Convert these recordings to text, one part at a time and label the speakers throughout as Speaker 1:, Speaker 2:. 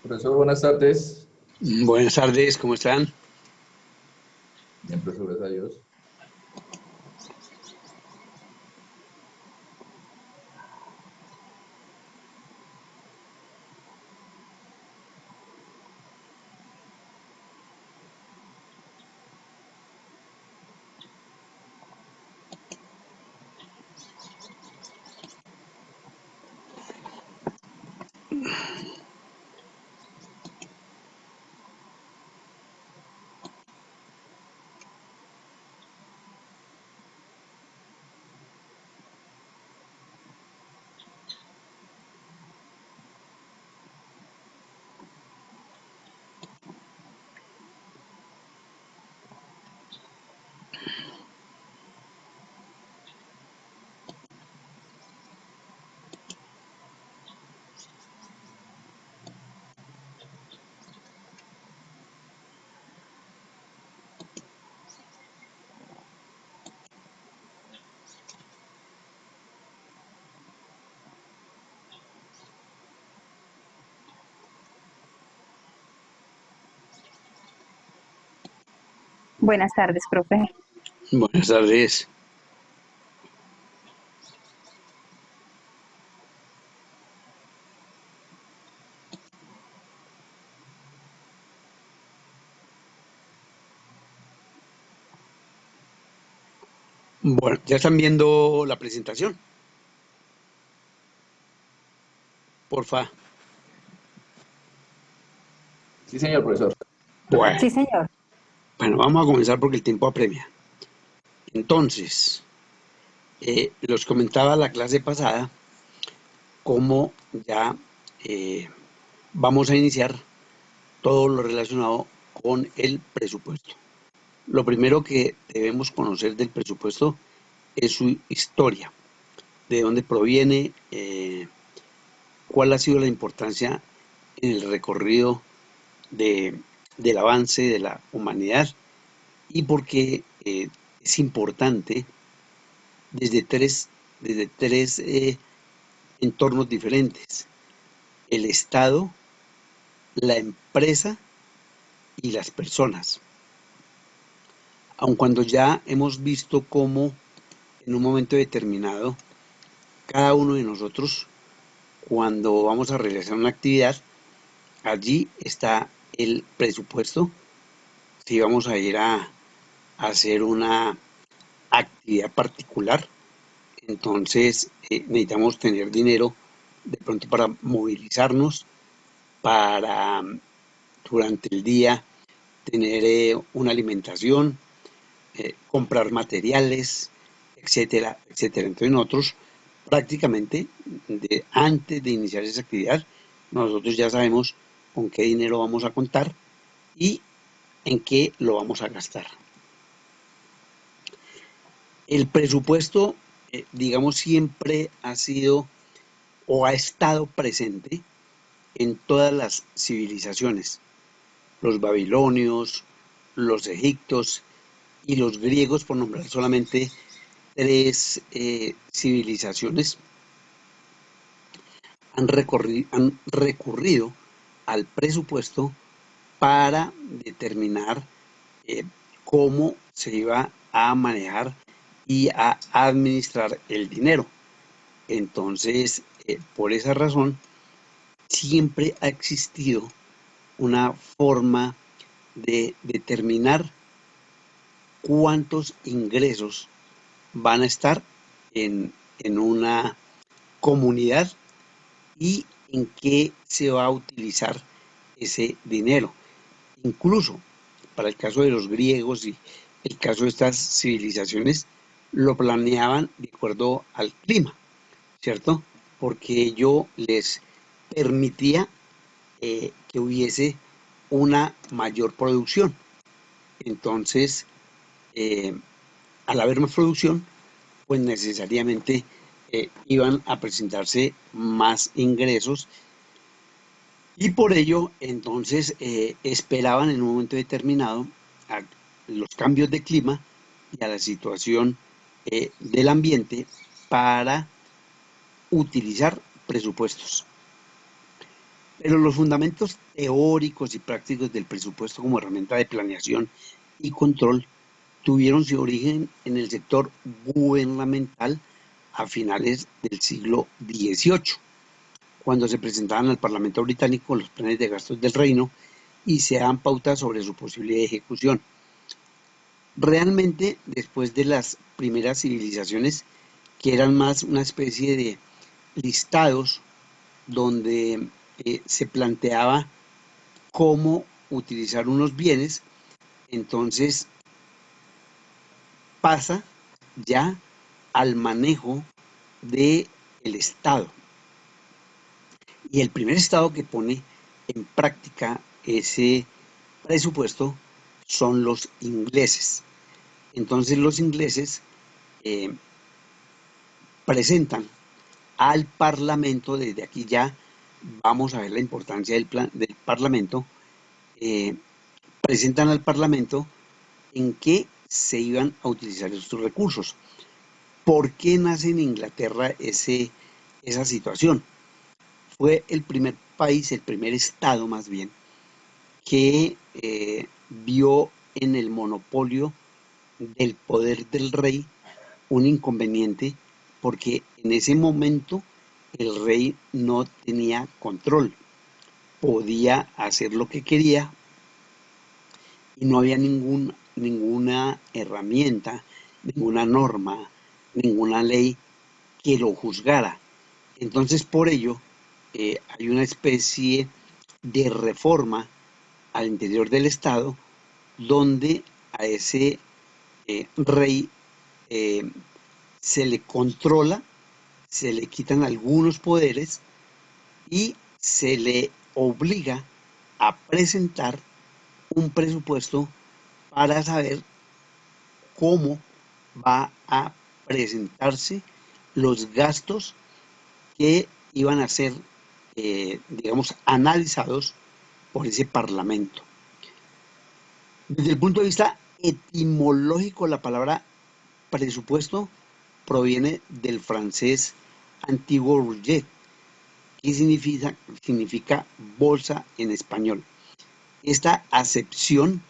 Speaker 1: Profesor, buenas tardes.
Speaker 2: Buenas tardes, ¿cómo están?
Speaker 1: Bien, profesor, gracias a Dios.
Speaker 3: Buenas tardes, profe.
Speaker 2: Buenas tardes. Bueno, ¿ya están viendo la presentación? Porfa.
Speaker 1: Sí, señor profesor.
Speaker 2: Bueno,
Speaker 3: Sí, señor.
Speaker 2: vamos a comenzar porque el tiempo apremia. Entonces, los comentaba la clase pasada cómo ya vamos a iniciar todo lo relacionado con el presupuesto. Lo primero que debemos conocer del presupuesto es su historia, de dónde proviene, cuál ha sido la importancia en el recorrido del avance de la humanidad y por qué es importante desde tres entornos diferentes: el Estado, la empresa y las personas. Aun cuando ya hemos visto cómo en un momento determinado cada uno de nosotros, cuando vamos a realizar una actividad, allí está el presupuesto. Si vamos a ir a hacer una actividad particular, entonces necesitamos tener dinero de pronto para movilizarnos, para durante el día tener una alimentación, comprar materiales, etcétera, etcétera. Entonces nosotros prácticamente antes de iniciar esa actividad, nosotros ya sabemos con qué dinero vamos a contar y en qué lo vamos a gastar. El presupuesto, digamos, siempre ha sido o ha estado presente en todas las civilizaciones: los babilonios, los egipcios y los griegos, por nombrar solamente tres civilizaciones, han recurrido al presupuesto para determinar eh, cómo se iba a manejar y a administrar el dinero. Entonces, por esa razón, siempre ha existido una forma de determinar cuántos ingresos van a estar en una comunidad y en qué se va a utilizar ese dinero. Incluso para el caso de los griegos y el caso de estas civilizaciones, lo planeaban de acuerdo al clima, ¿cierto? Porque ello les permitía que hubiese una mayor producción. Entonces, al haber más producción, pues necesariamente iban a presentarse más ingresos y por ello entonces esperaban en un momento determinado a los cambios de clima y a la situación del ambiente para utilizar presupuestos. Pero los fundamentos teóricos y prácticos del presupuesto como herramienta de planeación y control tuvieron su origen en el sector gubernamental a finales del siglo XVIII, cuando se presentaban al Parlamento británico los planes de gastos del reino y se dan pautas sobre su posible ejecución. Realmente, después de las primeras civilizaciones, que eran más una especie de listados donde se planteaba cómo utilizar unos bienes, entonces pasa ya al manejo del Estado. Y el primer Estado que pone en práctica ese presupuesto son los ingleses. Entonces los ingleses presentan al Parlamento, desde aquí ya vamos a ver la importancia del Parlamento, presentan al Parlamento en qué se iban a utilizar estos recursos. ¿Por qué nace en Inglaterra esa situación? Fue el primer país, el primer estado más bien, que vio en el monopolio del poder del rey un inconveniente, porque en ese momento el rey no tenía control, podía hacer lo que quería y no había ninguna herramienta, ninguna norma, ninguna ley que lo juzgara. Entonces, por ello, hay una especie de reforma al interior del Estado donde a ese rey se le controla, se le quitan algunos poderes y se le obliga a presentar un presupuesto para saber cómo va a presentarse los gastos que iban a ser, digamos, analizados por ese Parlamento. Desde el punto de vista etimológico, la palabra presupuesto proviene del francés antiguo budget, que significa bolsa en español. Esta acepción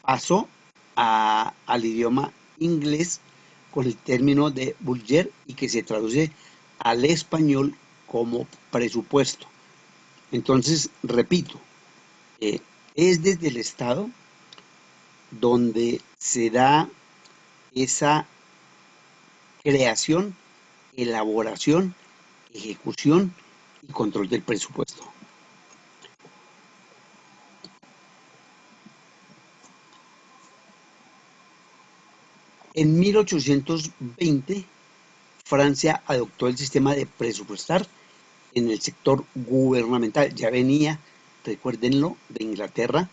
Speaker 2: pasó al idioma inglés con el término de budget y que se traduce al español como presupuesto. Entonces, repito, es desde el Estado donde se da esa creación, elaboración, ejecución y control del presupuesto. En 1820, Francia adoptó el sistema de presupuestar en el sector gubernamental. Ya venía, recuérdenlo, de Inglaterra,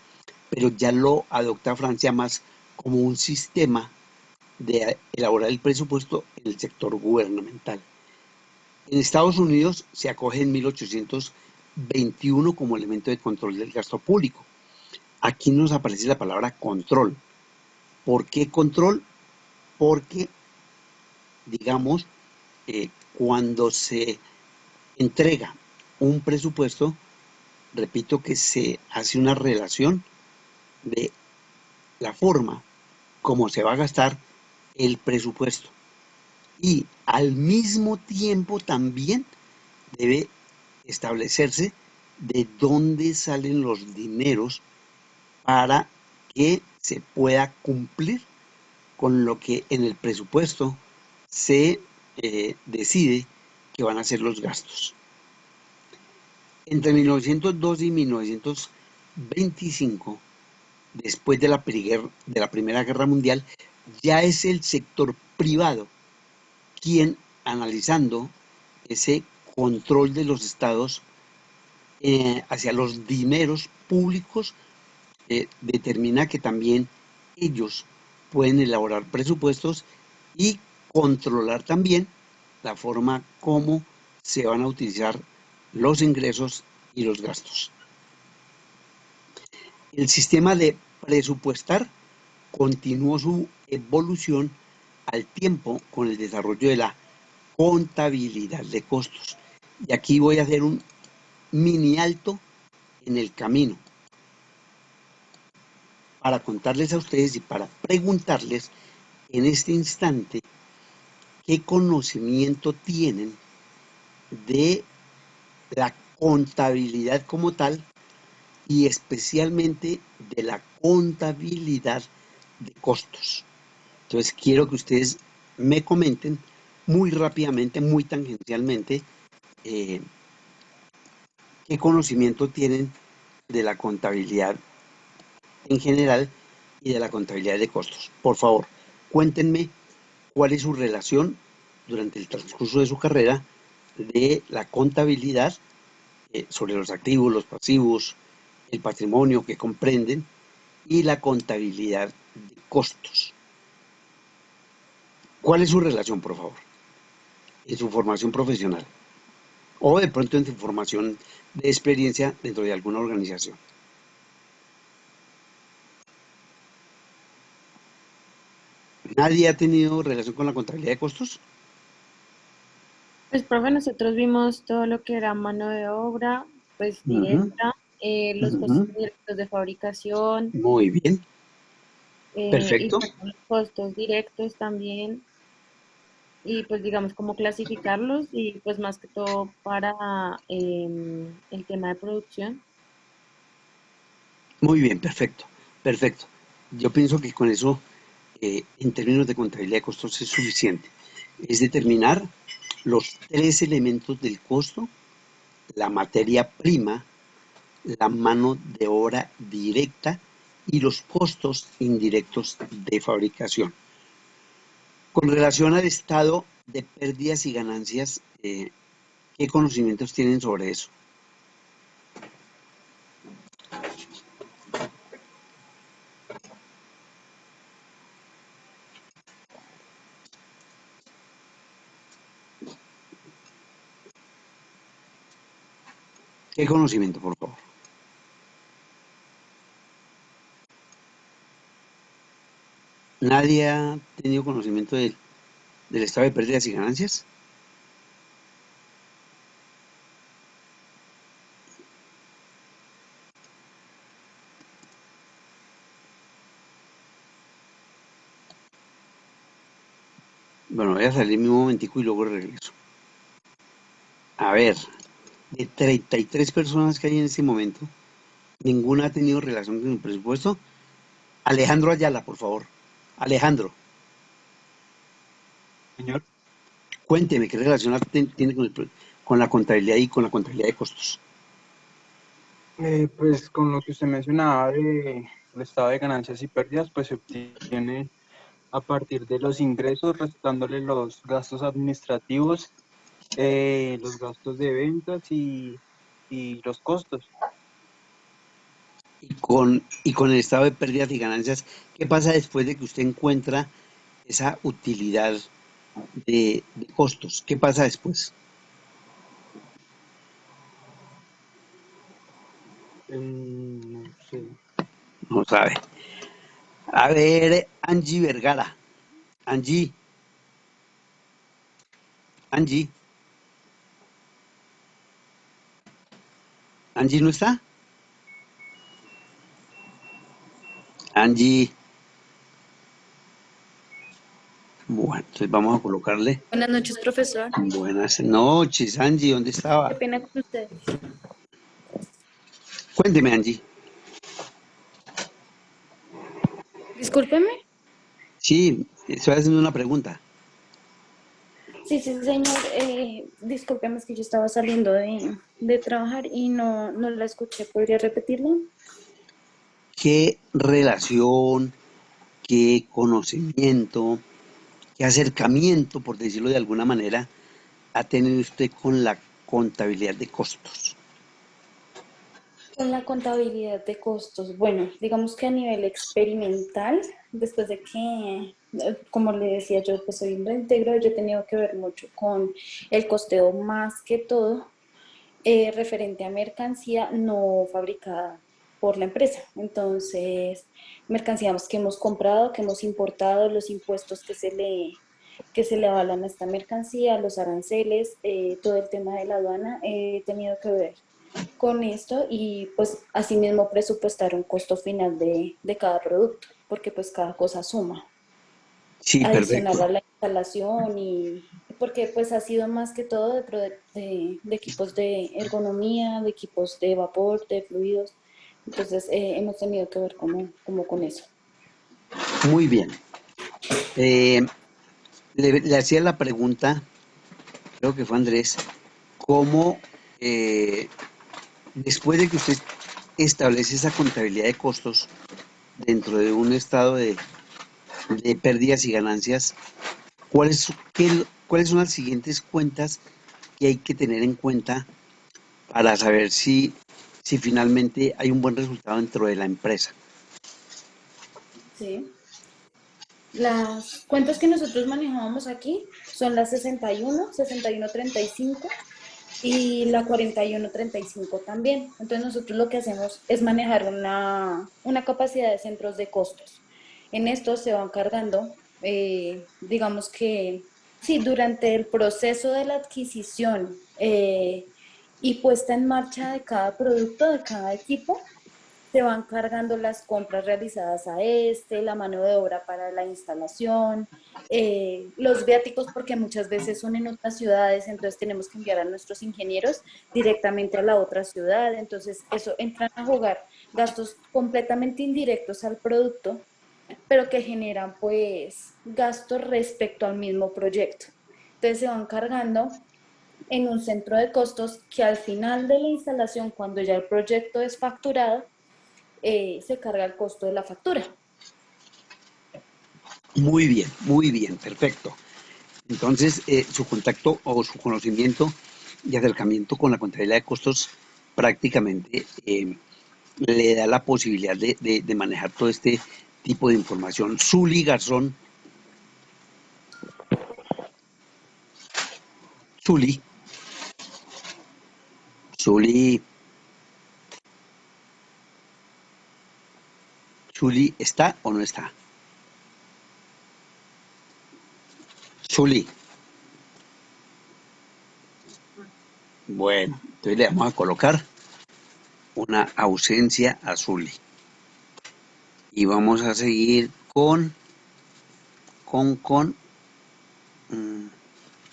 Speaker 2: pero ya lo adopta Francia más como un sistema de elaborar el presupuesto en el sector gubernamental. En Estados Unidos se acoge en 1821 como elemento de control del gasto público. Aquí nos aparece la palabra control. ¿Por qué control? Porque, digamos, cuando se entrega un presupuesto, repito que se hace una relación de la forma como se va a gastar el presupuesto. Y al mismo tiempo también debe establecerse de dónde salen los dineros para que se pueda cumplir con lo que en el presupuesto se decide que van a ser los gastos. Entre 1912 y 1925, después de la Primera Guerra Mundial, ya es el sector privado quien, analizando ese control de los estados hacia los dineros públicos, determina que también ellos pueden elaborar presupuestos y controlar también la forma como se van a utilizar los ingresos y los gastos. El sistema de presupuestar continuó su evolución al tiempo con el desarrollo de la contabilidad de costos. Y aquí voy a hacer un mini alto en el camino para contarles a ustedes y para preguntarles en este instante qué conocimiento tienen de la contabilidad como tal y especialmente de la contabilidad de costos. Entonces quiero que ustedes me comenten muy rápidamente, muy tangencialmente, qué conocimiento tienen de la contabilidad en general y de la contabilidad de costos. Por favor, cuéntenme cuál es su relación durante el transcurso de su carrera de la contabilidad sobre los activos, los pasivos, el patrimonio que comprenden y la contabilidad de costos. ¿Cuál es su relación, por favor, en su formación profesional? O de pronto en su formación de experiencia dentro de alguna organización. ¿Nadie ha tenido relación con la contabilidad de costos?
Speaker 4: Pues, profe, nosotros vimos todo lo que era mano de obra, pues
Speaker 2: Ujú,
Speaker 4: directa, los costos
Speaker 2: ujú.
Speaker 4: directos de fabricación,
Speaker 2: Muy bien,
Speaker 4: y
Speaker 2: perfecto.
Speaker 4: bueno, los costos directos también, y pues digamos cómo clasificarlos y pues más que todo para el tema de producción.
Speaker 2: Muy bien, perfecto, perfecto. Yo pienso que con eso, en términos de contabilidad de costos, es suficiente. Es determinar los tres elementos del costo: la materia prima, la mano de obra directa y los costos indirectos de fabricación. Con relación al estado de pérdidas y ganancias, ¿qué conocimientos tienen sobre eso? ¿Qué conocimiento, por favor? ¿Nadie ha tenido conocimiento del estado de pérdidas y ganancias? Bueno, voy a salir un momentico y luego regreso. A ver, de 33 personas que hay en este momento, ninguna ha tenido relación con el presupuesto. Alejandro Ayala, por favor. Alejandro,
Speaker 5: Señor,
Speaker 2: cuénteme qué relación tiene con la contabilidad y con la contabilidad de costos.
Speaker 5: pues con lo que usted mencionaba del estado de ganancias y pérdidas, pues se obtiene a partir de los ingresos, restándole los gastos administrativos, los gastos de ventas y los costos.
Speaker 2: Y con el estado de pérdidas y ganancias, ¿qué pasa después de que usted encuentra esa utilidad de costos? ¿Qué pasa después?
Speaker 5: No sé.
Speaker 2: No sabe. A ver, Angie Vergara. Angie, Angie, Angie no está. Angie, bueno, entonces vamos a colocarle
Speaker 6: Buenas noches, profesor.
Speaker 2: buenas noches. Angie, ¿dónde
Speaker 6: Qué
Speaker 2: estaba?
Speaker 6: pena con usted.
Speaker 2: Cuénteme, Angie.
Speaker 6: Discúlpeme.
Speaker 2: Sí, estoy haciendo una pregunta.
Speaker 6: Sí, sí, señor. Discúlpeme, es que yo estaba saliendo de trabajar y no la escuché. ¿Podría repetirlo?
Speaker 2: ¿Qué relación, qué conocimiento, qué acercamiento, por decirlo de alguna manera, ha tenido usted con la contabilidad de costos?
Speaker 6: Con la contabilidad de costos. Bueno, digamos que a nivel experimental, después de que, como le decía yo, pues soy un reintegro, yo he tenido que ver mucho con el costeo más que todo referente a mercancía no fabricada por la empresa. Entonces, mercancías que hemos comprado, que hemos importado, los impuestos que se le avalan a esta mercancía, los aranceles, todo el tema de la aduana, he tenido que ver. con esto y pues asimismo presupuestar un costo final de cada producto, porque pues cada cosa suma,
Speaker 2: Sí,
Speaker 6: adicional
Speaker 2: perfecto.
Speaker 6: a la instalación y porque pues ha sido más que todo de equipos de ergonomía, de equipos de vapor, de fluidos, entonces hemos tenido que ver como con eso.
Speaker 2: Muy bien. Eh, le hacía la pregunta, creo que fue Andrés, cómo después de que usted establece esa contabilidad de costos dentro de un estado de pérdidas y ganancias, ¿cuáles son las siguientes cuentas que hay que tener en cuenta para saber si finalmente hay un buen resultado dentro de la empresa?
Speaker 6: Sí. Las cuentas que nosotros manejábamos aquí son las 61, 6135 y la 4135 también. Entonces nosotros lo que hacemos es manejar una capacidad de centros de costos. En esto se van cargando, digamos que, sí, durante el proceso de la adquisición y puesta en marcha de cada producto, de cada equipo, se van cargando las compras realizadas a la mano de obra para la instalación, los viáticos, porque muchas veces son en otras ciudades, entonces tenemos que enviar a nuestros ingenieros directamente a la otra ciudad, entonces eso entran a jugar gastos completamente indirectos al producto, pero que generan pues gastos respecto al mismo proyecto. Entonces se van cargando en un centro de costos que al final de la instalación, cuando ya el proyecto es facturado, se carga el costo de la factura.
Speaker 2: Muy bien, perfecto. Entonces, su contacto o su conocimiento y acercamiento con la contabilidad de costos prácticamente le da la posibilidad de manejar todo este tipo de información. Zuli Garzón, Zuli, Zuli, Zuli, ¿está o no está? Zuli. Bueno, entonces le vamos a colocar una ausencia a Zuli. Y vamos a seguir con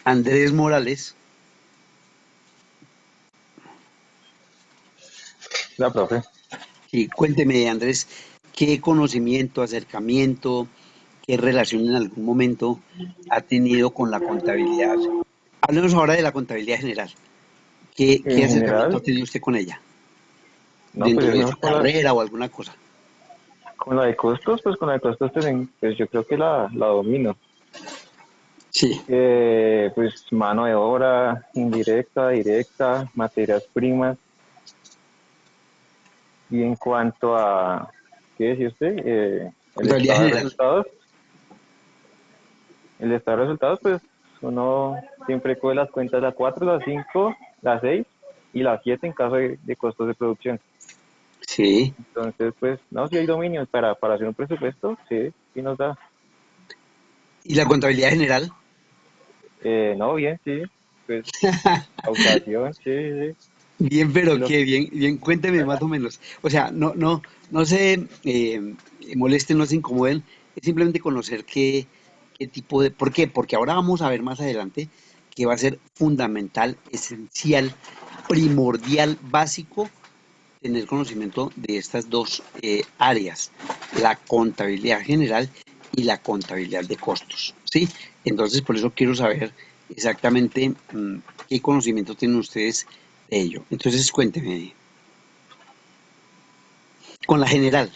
Speaker 2: Andrés Morales.
Speaker 7: La profe.
Speaker 2: Sí, cuénteme, Andrés, ¿qué conocimiento, acercamiento, qué relación en algún momento ha tenido con la contabilidad? Hablemos ahora de la contabilidad general. ¿Qué
Speaker 7: En
Speaker 2: acercamiento
Speaker 7: general,
Speaker 2: ha tenido usted con ella?
Speaker 7: no, pues
Speaker 2: ¿Dentro
Speaker 7: es
Speaker 2: de
Speaker 7: mejor
Speaker 2: su carrera o alguna cosa?
Speaker 7: con la de costos, pues con la de costos, pues yo creo que la domino.
Speaker 2: Sí,
Speaker 7: Pues mano de obra, indirecta, directa, materias primas. Y en cuanto a, ¿qué decía usted? El
Speaker 2: contabilidad
Speaker 7: estado de
Speaker 2: general.
Speaker 7: resultados. El estado de resultados, pues uno siempre coge las cuentas la 4, la 5, la 6 y la 7 en caso de costos de producción.
Speaker 2: Sí.
Speaker 7: Entonces, pues, no, si hay dominio para hacer un presupuesto, sí, sí nos da.
Speaker 2: ¿Y la contabilidad general?
Speaker 7: No, bien, sí, pues, causación, sí, sí.
Speaker 2: Bien,
Speaker 7: Y
Speaker 2: pero
Speaker 7: lo,
Speaker 2: qué bien, bien, cuénteme más o menos. O sea, no se molesten, no se incomoden, es simplemente conocer qué tipo de, ¿por qué? Porque ahora vamos a ver más adelante que va a ser fundamental, esencial, primordial, básico, tener conocimiento de estas dos áreas, la contabilidad general y la contabilidad de costos, ¿sí? Entonces, por eso quiero saber exactamente qué conocimiento tienen ustedes de ello. Entonces, cuénteme, con la general.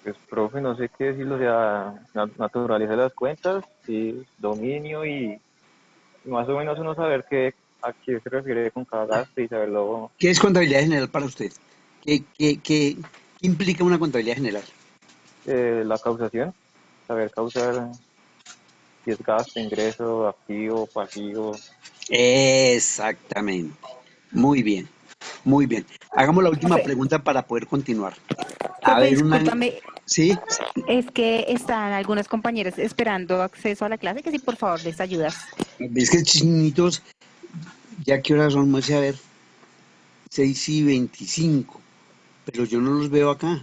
Speaker 7: pues, profe, no sé qué decirlo, o sea, naturaliza las cuentas, sí, dominio y más o menos uno saber a qué se refiere con cada gasto y saberlo,
Speaker 2: ¿Qué es contabilidad general para usted? ¿Qué implica una contabilidad general?
Speaker 7: la causación, saber causar si es gasto, ingreso, activo, pasivo.
Speaker 2: Exactamente. Muy bien, muy bien. Hagamos la última
Speaker 3: Profe,
Speaker 2: pregunta para poder continuar. A
Speaker 3: profe,
Speaker 2: ver,
Speaker 3: discúlpame,
Speaker 2: ¿sí?
Speaker 3: es que están algunos compañeros esperando acceso a la clase, que si por favor les ayudas.
Speaker 2: Es que chinitos, Ya que horas son, a ver, 6:25, pero yo no los veo acá.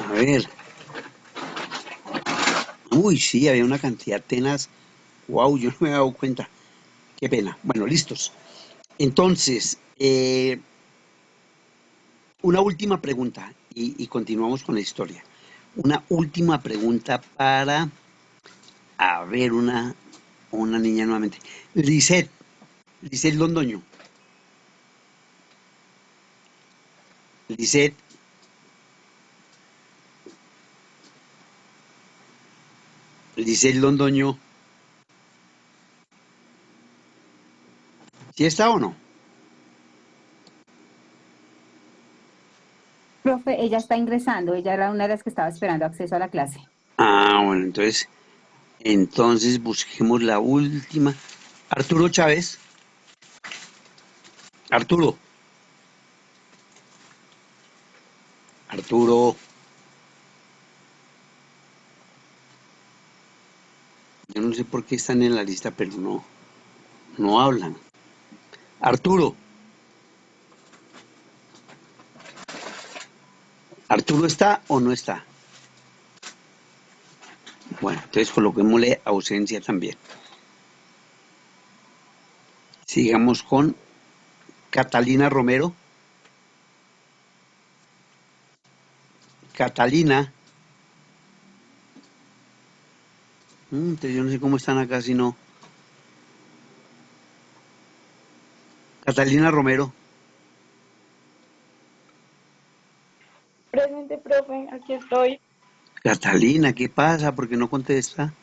Speaker 2: A ver, uy, sí, había una cantidad tenaz. Wow, yo no me había dado cuenta. Qué pena. Bueno, listos. Entonces, una última pregunta y continuamos con la historia. Una última pregunta para, a ver, una niña nuevamente. Lisette Londoño. Lisette, Lisette Londoño. ¿Sí está o no?
Speaker 3: Profe, ella está ingresando, ella era una de las que estaba esperando acceso a la clase.
Speaker 2: Ah, bueno, entonces busquemos la última. Arturo Chávez. Arturo. Arturo. Yo no sé por qué están en la lista, pero no hablan. Arturo. ¿Arturo está o no está? Bueno, entonces coloquémosle ausencia también. Sigamos con Catalina Romero. Catalina. Entonces yo no sé cómo están acá, si no. Catalina Romero.
Speaker 8: Presente, profe, aquí estoy.
Speaker 2: Catalina, ¿qué pasa? ¿Por qué no contesta?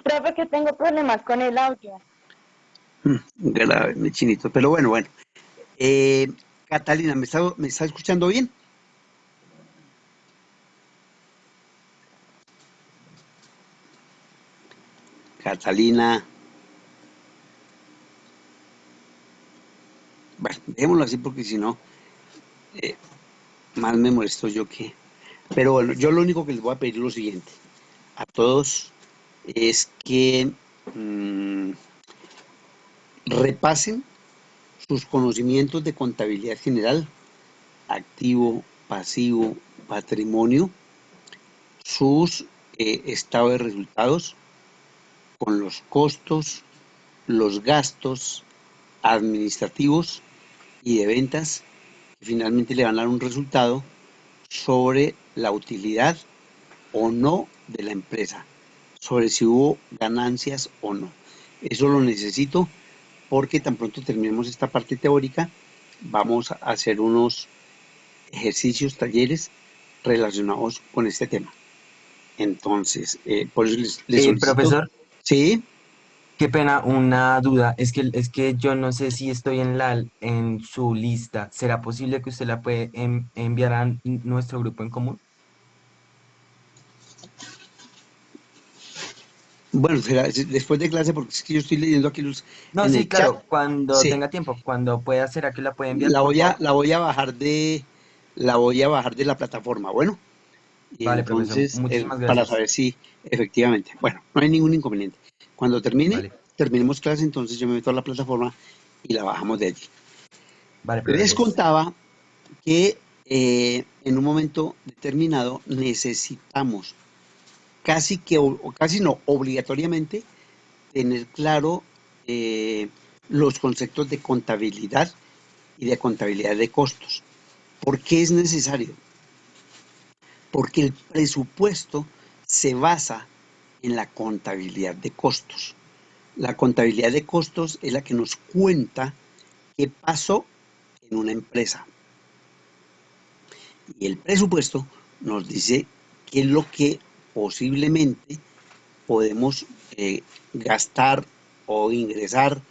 Speaker 8: Profe, que tengo problemas con el audio.
Speaker 2: Grave, mi chinito. Pero bueno. Eh, Catalina, ¿me está escuchando bien? Catalina. Bueno, dejémoslo así porque si no, más me molesto yo que... Pero bueno, yo lo único que les voy a pedir es lo siguiente. A todos es que repasen sus conocimientos de contabilidad general, activo, pasivo, patrimonio, sus estados de resultados con los costos, los gastos administrativos y de ventas, que finalmente le van a dar un resultado sobre la utilidad o no de la empresa, sobre si hubo ganancias o no. Eso lo necesito porque tan pronto terminemos esta parte teórica, vamos a hacer unos ejercicios, talleres relacionados con este tema. Entonces, por eso les solicito.
Speaker 9: Profesor,
Speaker 2: Sí,
Speaker 9: qué pena, una duda. Es que yo no sé si estoy en su lista. ¿Será posible que usted la puede enviar a nuestro grupo en común?
Speaker 2: bueno, será después de clase porque es que yo estoy leyendo aquí
Speaker 9: No,
Speaker 2: en
Speaker 9: sí,
Speaker 2: el chat.
Speaker 9: claro, cuando
Speaker 2: Sí,
Speaker 9: tenga tiempo, cuando pueda, ¿será que la puede enviar, por favor?
Speaker 2: la voy a bajar la voy a bajar de la plataforma. Bueno, y
Speaker 9: Vale, profesor,
Speaker 2: entonces
Speaker 9: muchísimas
Speaker 2: para
Speaker 9: gracias.
Speaker 2: saber si efectivamente, bueno, no hay ningún inconveniente. Cuando
Speaker 9: Vale,
Speaker 2: terminemos clase, entonces yo me meto a la plataforma y la bajamos de allí.
Speaker 9: vale,
Speaker 2: Les
Speaker 9: gracias.
Speaker 2: contaba que en un momento determinado necesitamos casi que, o casi no, obligatoriamente tener claro los conceptos de contabilidad y de contabilidad de costos. ¿Por qué es necesario? Porque el presupuesto se basa en la contabilidad de costos. La contabilidad de costos es la que nos cuenta qué pasó en una empresa. Y el presupuesto nos dice qué es lo que posiblemente podemos gastar o ingresar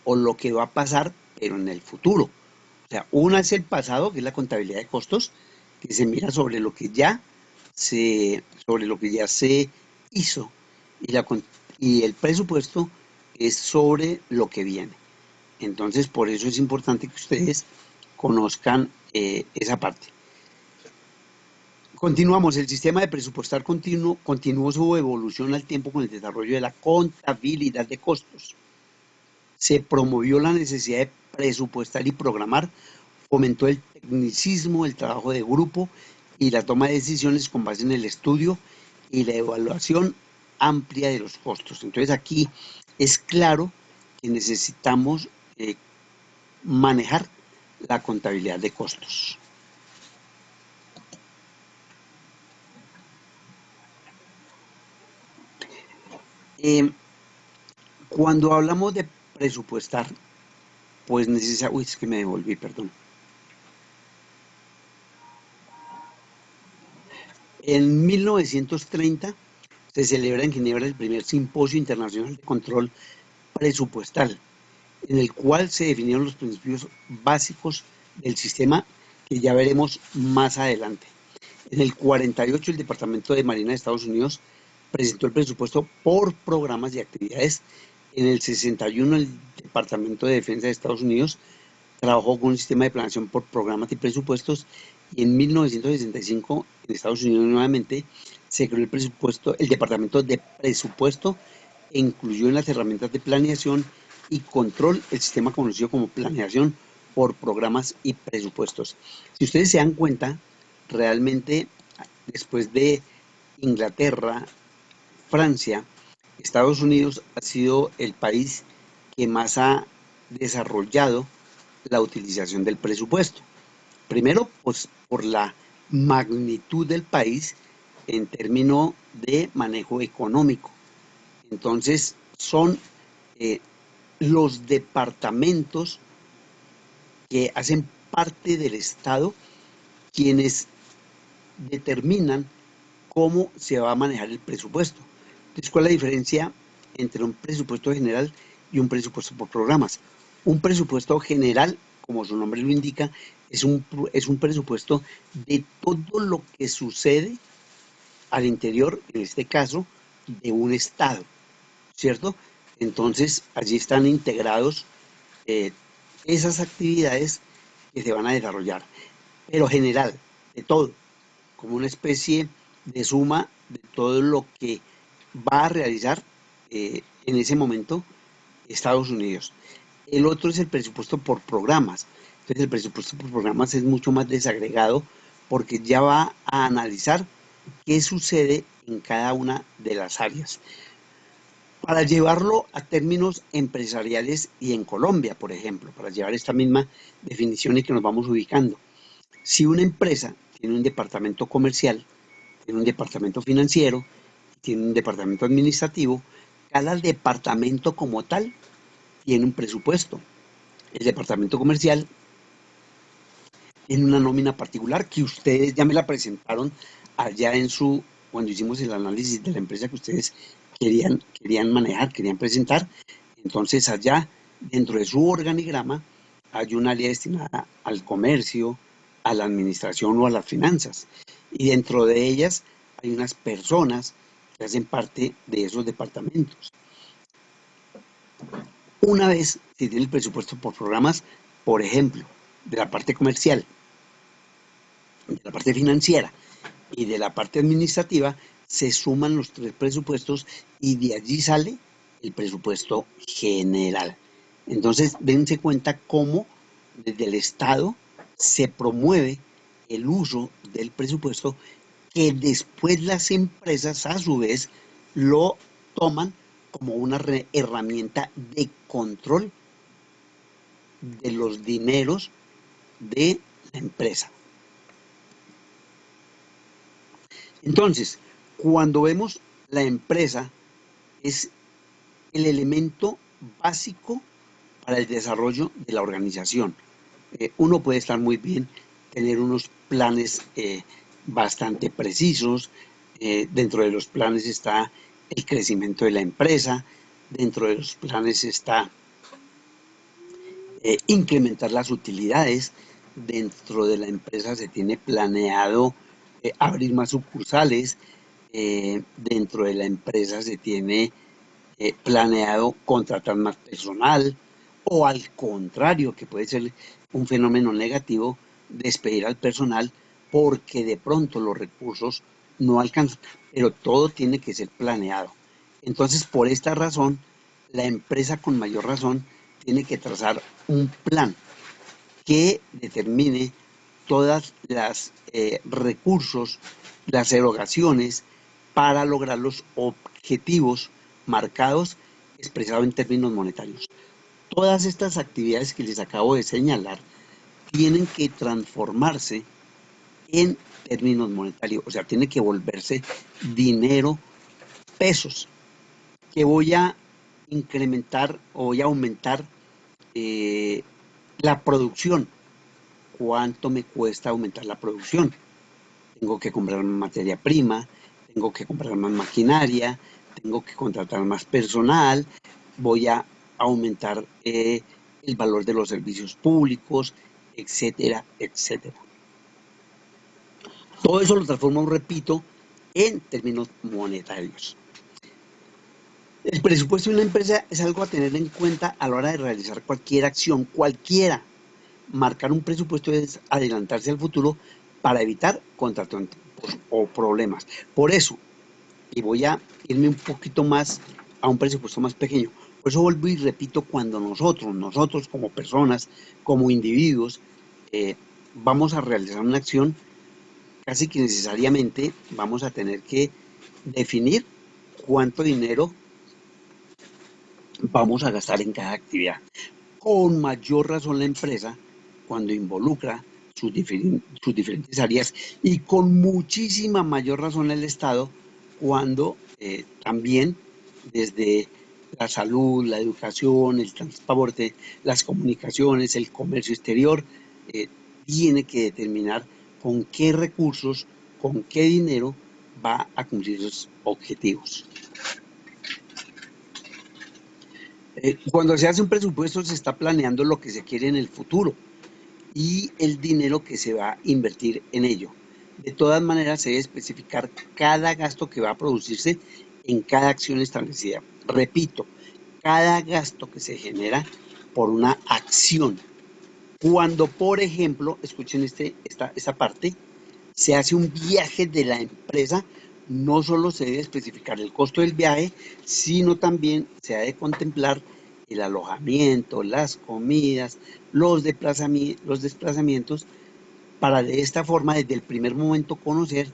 Speaker 2: o lo que va a pasar, pero en el futuro. O sea, una es el pasado, que es la contabilidad de costos, que se mira sobre lo que ya se hizo, y el presupuesto es sobre lo que viene. Entonces, por eso es importante que ustedes conozcan esa parte. Continuamos. El sistema de presupuestar continuó su evolución al tiempo con el desarrollo de la contabilidad de costos. Se promovió la necesidad de presupuestar y programar, fomentó el tecnicismo, el trabajo de grupo y la toma de decisiones con base en el estudio y la evaluación amplia de los costos. Entonces aquí es claro que necesitamos manejar la contabilidad de costos. Cuando hablamos de presupuestar, pues necesita, uy, es que me devolví, perdón. En 1930 se celebra en Ginebra el primer simposio internacional de control presupuestal, en el cual se definieron los principios básicos del sistema que ya veremos más adelante. En el 48 el Departamento de Marina de Estados Unidos presentó el presupuesto por programas y actividades. En el 61 el Departamento de Defensa de Estados Unidos trabajó con un sistema de planeación por programas y presupuestos, y en 1965 en Estados Unidos nuevamente se creó el Departamento de Presupuesto e incluyó en las herramientas de planeación y control el sistema conocido como planeación por programas y presupuestos. Si ustedes se dan cuenta, realmente después de Inglaterra, Francia, Estados Unidos ha sido el país que más ha desarrollado la utilización del presupuesto. Primero, pues por la magnitud del país en términos de manejo económico. Entonces, son los departamentos que hacen parte del Estado quienes determinan cómo se va a manejar el presupuesto. Entonces, ¿cuál es la diferencia entre un presupuesto general y un presupuesto por programas? Un presupuesto general, como su nombre lo indica, es un presupuesto de todo lo que sucede al interior, en este caso, de un Estado, ¿cierto? Entonces, allí están integrados esas actividades que se van a desarrollar, pero general, de todo, como una especie de suma de todo lo que va a realizar en ese momento Estados Unidos. El otro es el presupuesto por programas. Entonces el presupuesto por programas es mucho más desagregado porque ya va a analizar qué sucede en cada una de las áreas. Para llevarlo a términos empresariales y en Colombia, por ejemplo, para llevar esta misma definición y que nos vamos ubicando. Si una empresa tiene un departamento comercial, tiene un departamento financiero, tiene un departamento administrativo, cada departamento como tal tiene un presupuesto. El departamento comercial tiene una nómina particular que ustedes ya me la presentaron allá cuando hicimos el análisis de la empresa que ustedes querían manejar, querían presentar. Entonces allá dentro de su organigrama hay un área destinada al comercio, a la administración o a las finanzas. Y dentro de ellas hay unas personas que hacen parte de esos departamentos. Una vez se tiene el presupuesto por programas, por ejemplo, de la parte comercial, de la parte financiera y de la parte administrativa, se suman los tres presupuestos y de allí sale el presupuesto general. Entonces, dense cuenta cómo desde el Estado se promueve el uso del presupuesto, que después las empresas a su vez lo toman como una herramienta de control de los dineros de la empresa. Entonces, cuando vemos la empresa, es el elemento básico para el desarrollo de la organización. Uno puede estar muy bien, tener unos planes bastante precisos. Dentro de los planes está el crecimiento de la empresa, dentro de los planes está incrementar las utilidades, dentro de la empresa se tiene planeado abrir más sucursales, dentro de la empresa se tiene planeado contratar más personal, o al contrario, que puede ser un fenómeno negativo, despedir al personal porque de pronto los recursos no alcanzan, pero todo tiene que ser planeado. Entonces, por esta razón, la empresa con mayor razón tiene que trazar un plan que determine todas las recursos, las erogaciones para lograr los objetivos marcados expresados en términos monetarios. Todas estas actividades que les acabo de señalar tienen que transformarse en términos monetarios, o sea, tiene que volverse dinero, pesos, que voy a incrementar o voy a aumentar la producción. ¿Cuánto me cuesta aumentar la producción? Tengo que comprar más materia prima, tengo que comprar más maquinaria, tengo que contratar más personal, voy a aumentar el valor de los servicios públicos, etcétera, etcétera. Todo eso lo transformo, repito, en términos monetarios. El presupuesto de una empresa es algo a tener en cuenta a la hora de realizar cualquier acción, cualquiera. Marcar un presupuesto es adelantarse al futuro para evitar contratiempos o problemas. Por eso, y voy a irme un poquito más a un presupuesto más pequeño, por eso vuelvo y repito, cuando nosotros como personas, como individuos, vamos a realizar una acción, casi que necesariamente vamos a tener que definir cuánto dinero vamos a gastar en cada actividad. Con mayor razón la empresa, cuando involucra sus diferentes áreas, y con muchísima mayor razón el Estado, cuando también desde la salud, la educación, el transporte, las comunicaciones, el comercio exterior, tiene que determinar con qué recursos, con qué dinero va a cumplir esos objetivos. Cuando se hace un presupuesto se está planeando lo que se quiere en el futuro y el dinero que se va a invertir en ello. De todas maneras se debe especificar cada gasto que va a producirse en cada acción establecida. Repito, cada gasto que se genera por una acción. Cuando, por ejemplo, escuchen esta parte, se hace un viaje de la empresa, no solo se debe especificar el costo del viaje, sino también se ha de contemplar el alojamiento, las comidas, los desplazamientos, para de esta forma, desde el primer momento, conocer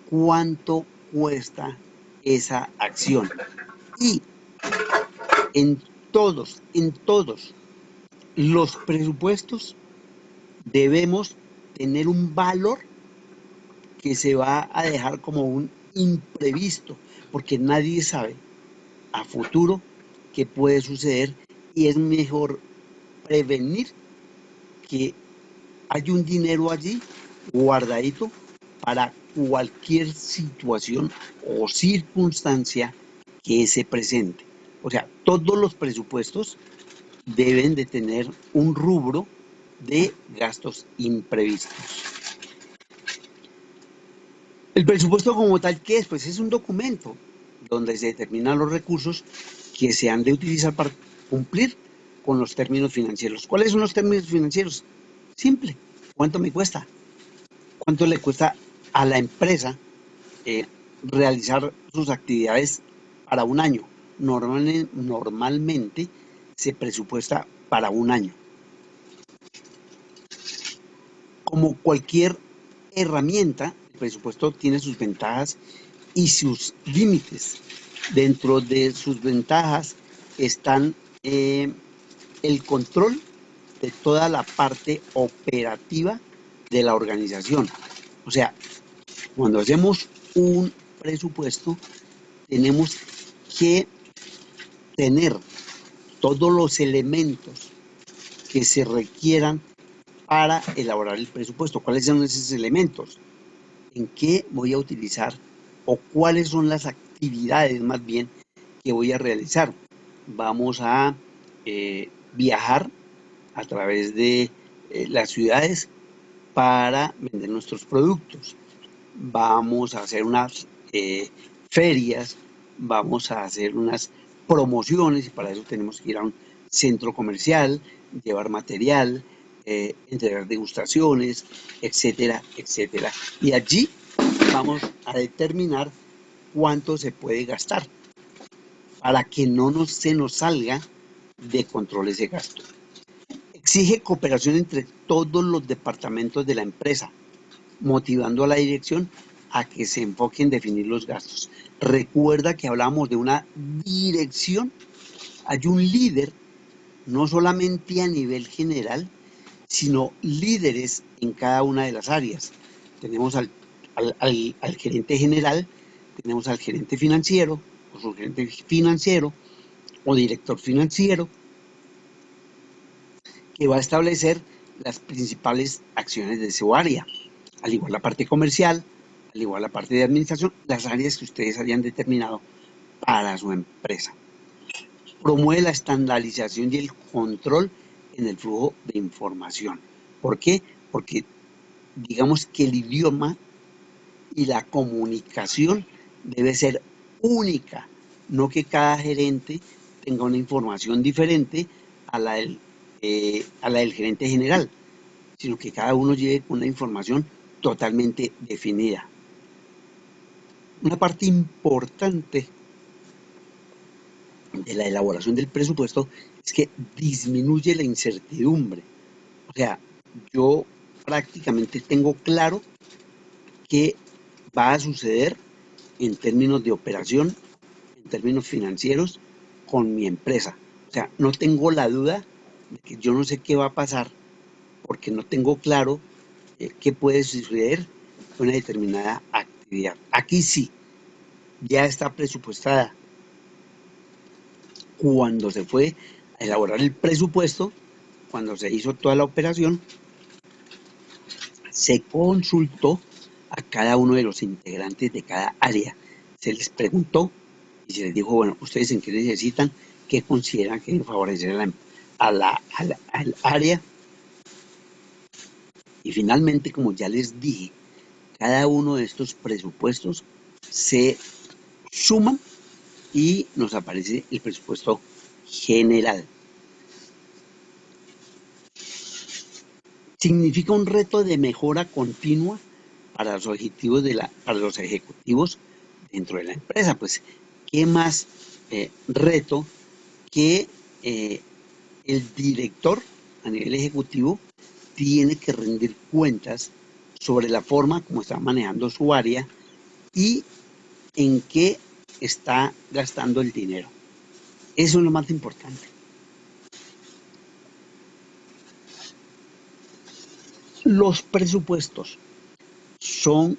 Speaker 2: cuánto cuesta esa acción. Y en todos los presupuestos debemos tener un valor que se va a dejar como un imprevisto, porque nadie sabe a futuro qué puede suceder y es mejor prevenir que hay un dinero allí guardadito para cualquier situación o circunstancia que se presente. O sea, todos los presupuestos deben de tener un rubro de gastos imprevistos. El presupuesto como tal, ¿qué es? Pues es un documento donde se determinan los recursos que se han de utilizar para cumplir con los términos financieros. ¿Cuáles son los términos financieros? Simple. ¿Cuánto me cuesta? ¿Cuánto le cuesta a la empresa realizar sus actividades para un año? Normalmente se presupuesta para un año. Como cualquier herramienta, el presupuesto tiene sus ventajas y sus límites. Dentro de sus ventajas están el control de toda la parte operativa de la organización. O sea, cuando hacemos un presupuesto, tenemos que tener todos los elementos que se requieran para elaborar el presupuesto. ¿Cuáles son esos elementos? ¿En qué voy a utilizar o cuáles son las actividades más bien que voy a realizar? Vamos a viajar a través de las ciudades para vender nuestros productos. Vamos a hacer unas ferias, vamos a hacer unas promociones y para eso tenemos que ir a un centro comercial, llevar material, entregar degustaciones, etcétera, etcétera. Y allí vamos a determinar cuánto se puede gastar para que no se nos salga de controles de gasto. Exige cooperación entre todos los departamentos de la empresa, motivando a la dirección a que se enfoque en definir los gastos. Recuerda que hablábamos de una dirección. Hay un líder, no solamente a nivel general, sino líderes en cada una de las áreas. Tenemos al gerente general, tenemos al gerente financiero, o su gerente financiero, o director financiero, que va a establecer las principales acciones de su área, al igual la parte comercial, al igual la parte de administración, las áreas que ustedes hayan determinado para su empresa. Promueve la estandarización y el control en el flujo de información. ¿Por qué? Porque digamos que el idioma y la comunicación debe ser única, no que cada gerente tenga una información diferente a la del gerente general, sino que cada uno lleve una información totalmente definida. Una parte importante de la elaboración del presupuesto es que disminuye la incertidumbre. O sea, yo prácticamente tengo claro qué va a suceder en términos de operación, en términos financieros, con mi empresa. O sea, no tengo la duda de que yo no sé qué va a pasar porque no tengo claro qué puede suceder con una determinada actividad. Aquí sí, ya está presupuestada. Cuando se fue a elaborar el presupuesto, cuando se hizo toda la operación, se consultó a cada uno de los integrantes de cada área. Se les preguntó y se les dijo, bueno, ustedes en qué necesitan, qué consideran que favorecer al área. Y finalmente, como ya les dije, cada uno de estos presupuestos se suman y nos aparece el presupuesto general. Significa un reto de mejora continua para los objetivos para los ejecutivos dentro de la empresa. Pues, ¿qué más reto que el director a nivel ejecutivo tiene que rendir cuentas sobre la forma como está manejando su área y en qué está gastando el dinero? Eso es lo más importante. Los presupuestos son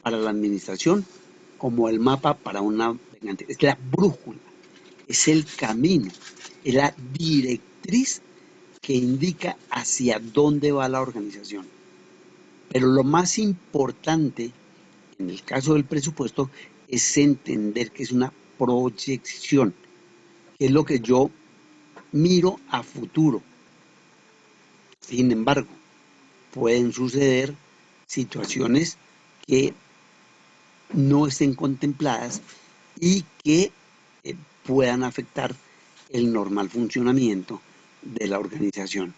Speaker 2: para la administración como el mapa para un navegante. Es la brújula, es el camino, es la directriz que indica hacia dónde va la organización. Pero lo más importante en el caso del presupuesto es entender que es una proyección, que es lo que yo miro a futuro. Sin embargo, pueden suceder situaciones que no estén contempladas y que puedan afectar el normal funcionamiento de la organización.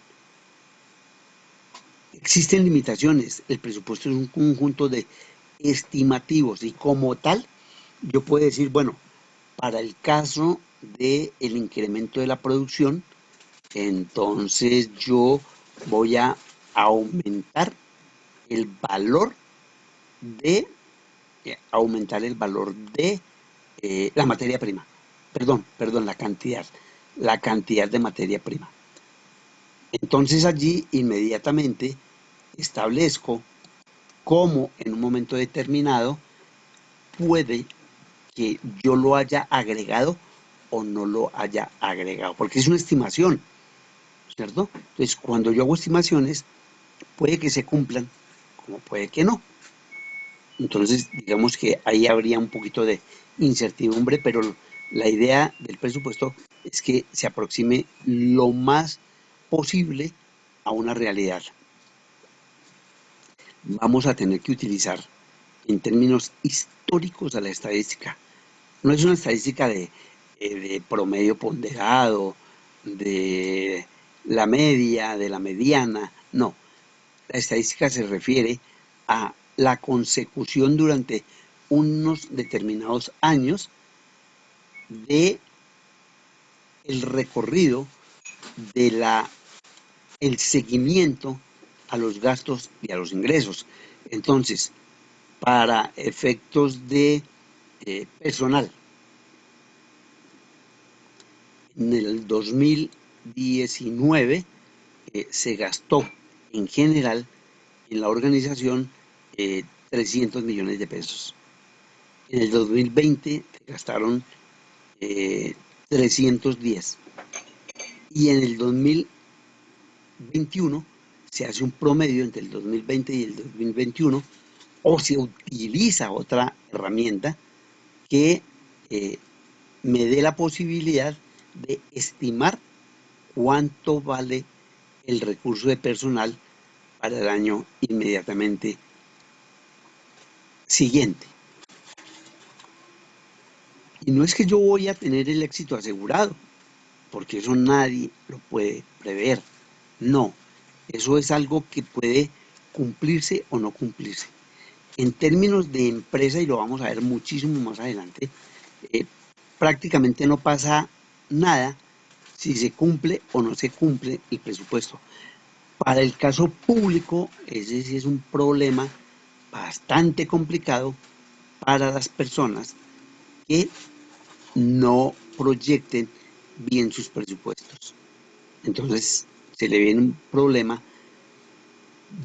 Speaker 2: Existen limitaciones. El presupuesto es un conjunto de estimativos y como tal, yo puedo decir, bueno, para el caso del incremento de la producción, entonces yo voy a aumentar el valor de la materia prima. Perdón, la cantidad de materia prima. Entonces allí inmediatamente establezco cómo en un momento determinado puede que yo lo haya agregado o no lo haya agregado, porque es una estimación, ¿cierto? Entonces, cuando yo hago estimaciones, puede que se cumplan, como puede que no. Entonces, digamos que ahí habría un poquito de incertidumbre, pero la idea del presupuesto es que se aproxime lo más posible a una realidad. Vamos a tener que utilizar en términos históricos a la estadística. No es una estadística de promedio ponderado, de la media, de la mediana, no. La estadística se refiere a la consecución durante unos determinados años de el recorrido de el seguimiento a los gastos y a los ingresos. Entonces, para efectos de personal, en el 2019 se gastó en general en la organización 300 millones de pesos. En el 2020 se gastaron 310. Y en el 2021 se hace un promedio entre el 2020 y el 2021, o se utiliza otra herramienta que me dé la posibilidad de estimar cuánto vale el recurso de personal para el año inmediatamente siguiente. Y no es que yo voy a tener el éxito asegurado, porque eso nadie lo puede prever. No, eso es algo que puede cumplirse o no cumplirse. En términos de empresa, y lo vamos a ver muchísimo más adelante, prácticamente no pasa nada si se cumple o no se cumple el presupuesto. Para el caso público, ese sí es un problema bastante complicado para las personas que no proyecten bien sus presupuestos. Entonces, se le viene un problema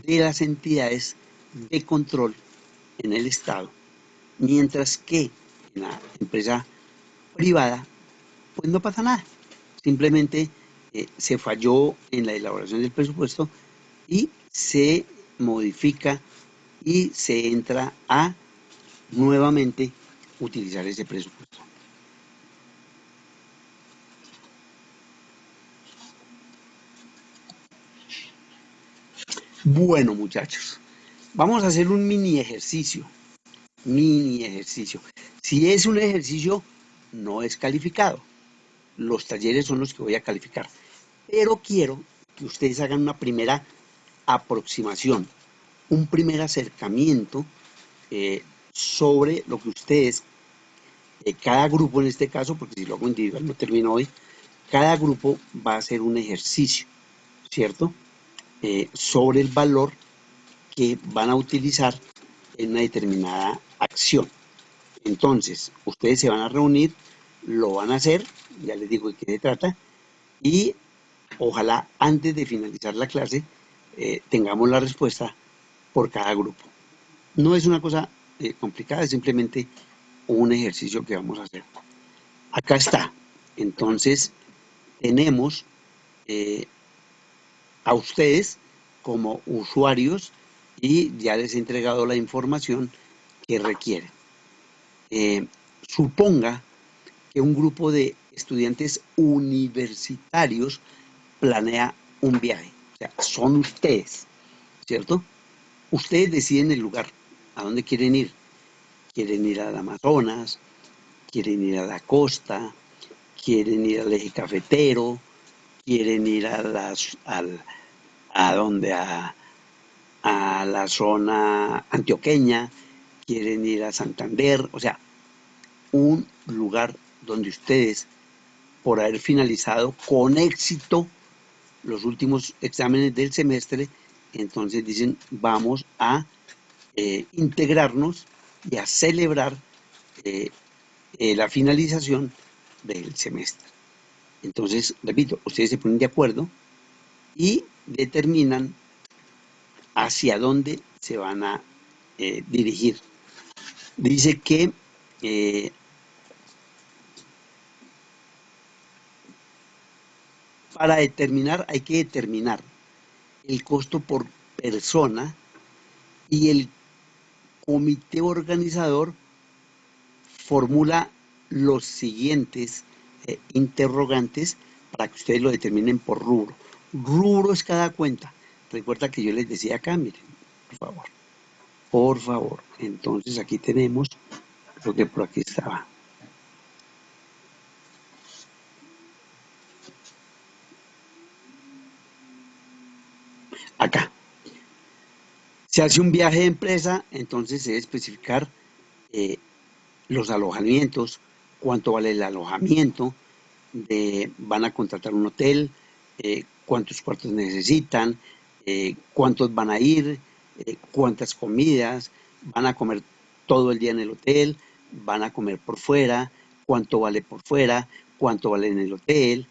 Speaker 2: de las entidades de control en el Estado, mientras que en la empresa privada, pues no pasa nada. Simplemente se falló en la elaboración del presupuesto y se modifica y se entra a nuevamente utilizar ese presupuesto. Bueno, muchachos, vamos a hacer un mini ejercicio. Si es un ejercicio, no es calificado. Los talleres son los que voy a calificar. Pero quiero que ustedes hagan una primera aproximación, un primer acercamiento sobre lo que ustedes, cada grupo en este caso, porque si lo hago individual no termino hoy, cada grupo va a hacer un ejercicio, ¿cierto? Sobre el valor que van a utilizar en una determinada acción. Entonces, ustedes se van a reunir, lo van a hacer, ya les digo de qué se trata, y ojalá antes de finalizar la clase tengamos la respuesta por cada grupo. No es una cosa complicada, es simplemente un ejercicio que vamos a hacer. Acá está. Entonces, tenemos a ustedes como usuarios y ya les he entregado la información que requieren. Suponga que un grupo de estudiantes universitarios planea un viaje. O sea, son ustedes, ¿cierto? Ustedes deciden el lugar, a dónde quieren ir. Quieren ir al Amazonas, quieren ir a la costa, quieren ir al eje cafetero, quieren ir a la zona antioqueña, quieren ir a Santander, o sea, un lugar donde ustedes, por haber finalizado con éxito los últimos exámenes del semestre, entonces dicen, vamos a integrarnos y a celebrar la finalización del semestre. Entonces, repito, ustedes se ponen de acuerdo y determinan hacia dónde se van a dirigir. Dice que para determinar, hay que determinar el costo por persona y el comité organizador formula los siguientes interrogantes para que ustedes lo determinen por rubro. Rubro es cada cuenta. Recuerda que yo les decía acá, miren, por favor. Entonces aquí tenemos lo que por aquí estaba. Acá. Se hace un viaje de empresa, entonces se debe especificar los alojamientos, cuánto vale el alojamiento, van a contratar un hotel, cuántos cuartos necesitan, cuántos van a ir, cuántas comidas, van a comer todo el día en el hotel, van a comer por fuera, cuánto vale por fuera, cuánto vale en el hotel,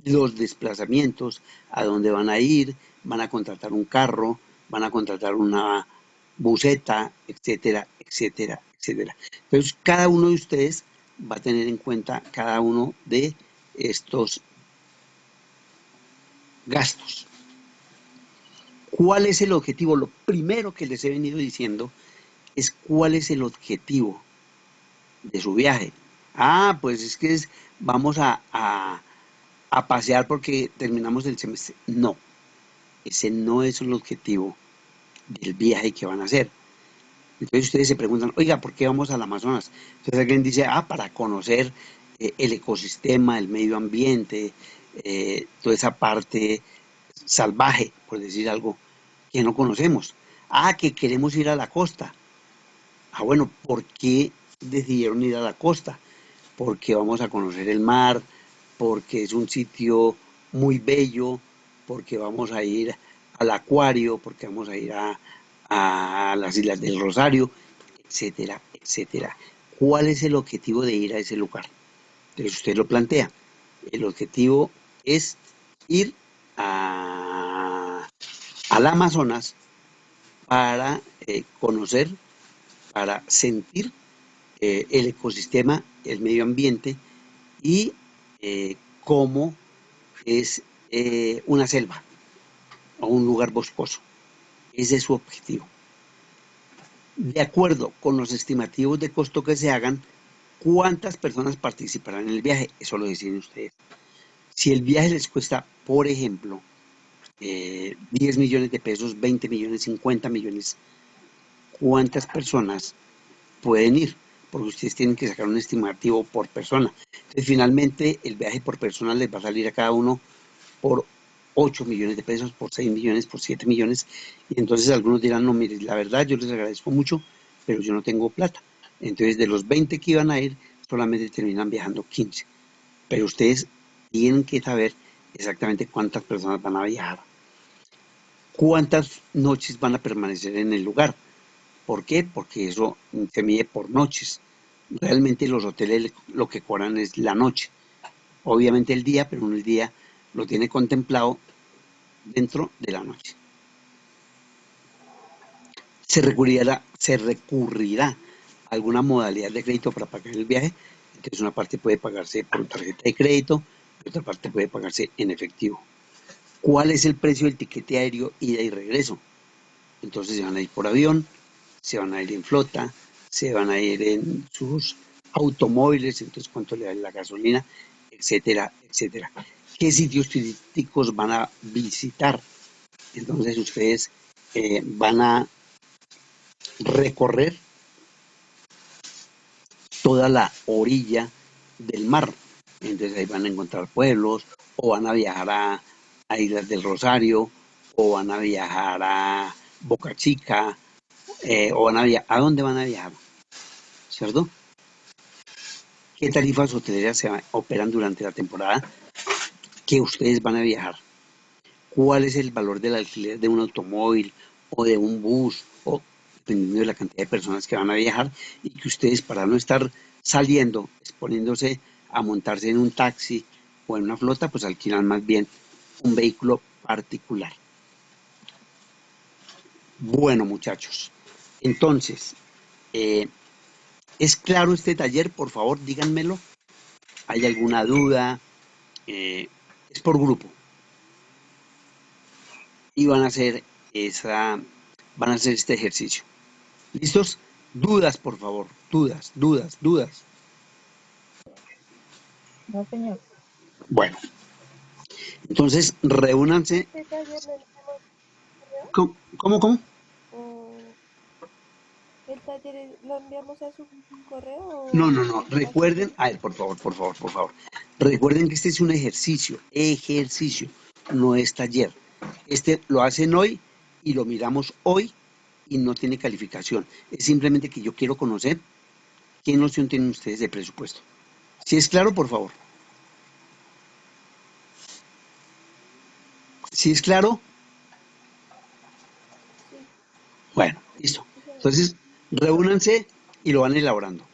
Speaker 2: los desplazamientos, a dónde van a ir, van a contratar un carro, van a contratar una buseta, etcétera, etcétera, etcétera. Entonces, cada uno de ustedes va a tener en cuenta cada uno de estos gastos. ¿Cuál es el objetivo? Lo primero que les he venido diciendo es cuál es el objetivo de su viaje. Ah, pues es que vamos a pasear porque terminamos el semestre. No, ese no es el objetivo del viaje que van a hacer. Entonces ustedes se preguntan, oiga, ¿por qué vamos al Amazonas? Entonces alguien dice, para conocer el ecosistema, el medio ambiente, toda esa parte salvaje, por decir algo, que no conocemos. Que queremos ir a la costa. Bueno, ¿por qué decidieron ir a la costa? Porque vamos a conocer el mar, porque es un sitio muy bello, porque vamos a ir al acuario, porque vamos a ir a las Islas del Rosario, etcétera, etcétera. ¿Cuál es el objetivo de ir a ese lugar? Entonces usted lo plantea. El objetivo es ir al Amazonas para conocer, para sentir el ecosistema, el medio ambiente y cómo es una selva o un lugar boscoso. Ese es su objetivo. De acuerdo con los estimativos de costo que se hagan, ¿cuántas personas participarán en el viaje? Eso lo deciden ustedes. Si el viaje les cuesta, por ejemplo, 10 millones de pesos, 20 millones, 50 millones, ¿cuántas personas pueden ir? Porque ustedes tienen que sacar un estimativo por persona. Entonces, finalmente, el viaje por persona les va a salir a cada uno por 8 millones de pesos, por 6 millones, por 7 millones. Y entonces algunos dirán, no, mire, la verdad, yo les agradezco mucho, pero yo no tengo plata. Entonces, de los 20 que iban a ir, solamente terminan viajando 15. Pero ustedes tienen que saber exactamente cuántas personas van a viajar. ¿Cuántas noches van a permanecer en el lugar? ¿Por qué? Porque eso se mide por noches. Realmente los hoteles lo que cobran es la noche. Obviamente el día, pero uno el día lo tiene contemplado dentro de la noche. Se recurrirá a alguna modalidad de crédito para pagar el viaje. Entonces una parte puede pagarse por tarjeta de crédito y otra parte puede pagarse en efectivo. ¿Cuál es el precio del tiquete aéreo ida y regreso? Entonces se van a ir por avión, se van a ir en flota, se van a ir en sus automóviles, entonces cuánto le da la gasolina, etcétera, etcétera. ¿Qué sitios turísticos van a visitar? Entonces ustedes van a recorrer toda la orilla del mar. Entonces ahí van a encontrar pueblos, o van a viajar a Islas del Rosario, o van a viajar a Boca Chica, o van a viajar. ¿A dónde van a viajar? ¿Cierto? ¿Qué tarifas hoteleras se operan durante la temporada que ustedes van a viajar? ¿Cuál es el valor del alquiler de un automóvil o de un bus, o dependiendo de la cantidad de personas que van a viajar, y que ustedes, para no estar saliendo, exponiéndose a montarse en un taxi o en una flota, pues alquilan más bien un vehículo particular? Bueno, muchachos, entonces, ¿es claro este taller? Por favor, díganmelo. ¿Hay alguna duda? Es por grupo. Y van a hacer este ejercicio. ¿Listos? Dudas, por favor. Dudas.
Speaker 8: No, señor.
Speaker 2: Bueno, entonces reúnanse.
Speaker 8: ¿Este taller lo enviamos
Speaker 2: ¿Cómo?
Speaker 8: o el taller lo enviamos a su correo
Speaker 2: No.
Speaker 8: o
Speaker 2: Recuerden, a ver, por favor. Recuerden que este es un ejercicio, no es taller. Este lo hacen hoy y lo miramos hoy y no tiene calificación. Es simplemente que yo quiero conocer qué noción tienen ustedes de presupuesto. Si es claro, por favor. Si es claro,
Speaker 8: Sí,
Speaker 2: bueno, listo.
Speaker 8: sí, señor.
Speaker 2: Entonces, reúnanse y lo van elaborando.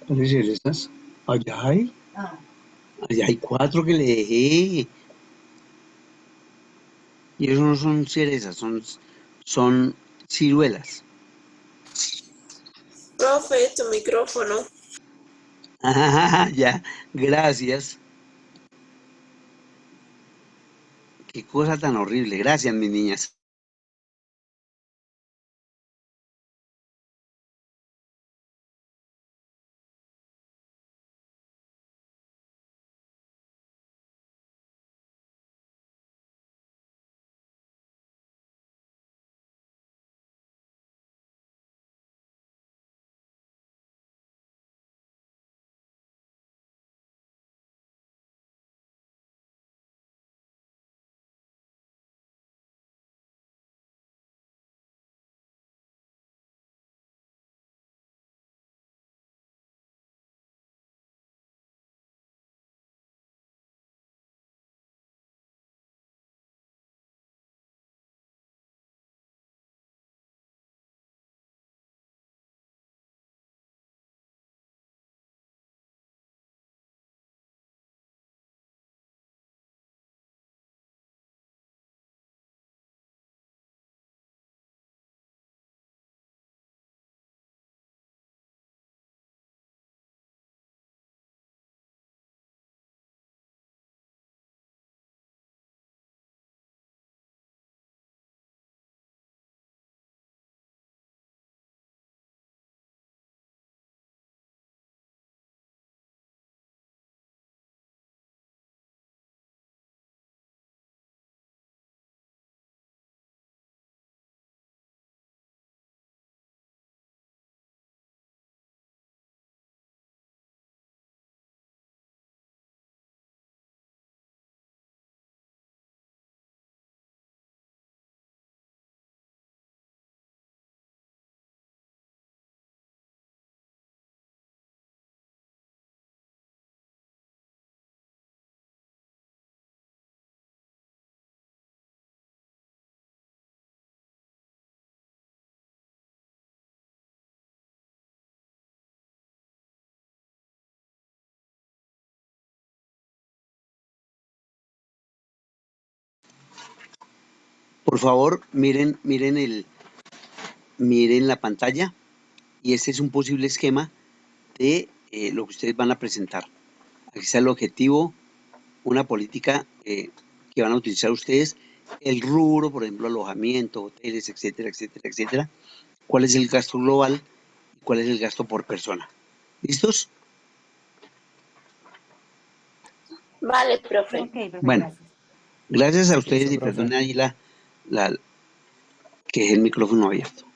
Speaker 2: ¿Cuáles cerezas? Allá hay. Allá hay 4 que le dejé. Y eso no son cerezas, son ciruelas.
Speaker 10: Profe, tu micrófono.
Speaker 2: Ah, ya, gracias. Qué cosa tan horrible. Gracias, mis niñas. Por favor, miren la pantalla y este es un posible esquema de lo que ustedes van a presentar. Aquí está el objetivo, una política que van a utilizar ustedes, el rubro, por ejemplo, alojamiento, hoteles, etcétera, etcétera, etcétera. ¿Cuál es el gasto global y cuál es el gasto por persona? ¿Listos?
Speaker 10: Vale, profe.
Speaker 3: Ok, profe,
Speaker 2: Bueno,
Speaker 3: gracias.
Speaker 2: gracias a ustedes
Speaker 1: Listo,
Speaker 2: y
Speaker 1: profe.
Speaker 2: perdonen ahí que es el micrófono abierto.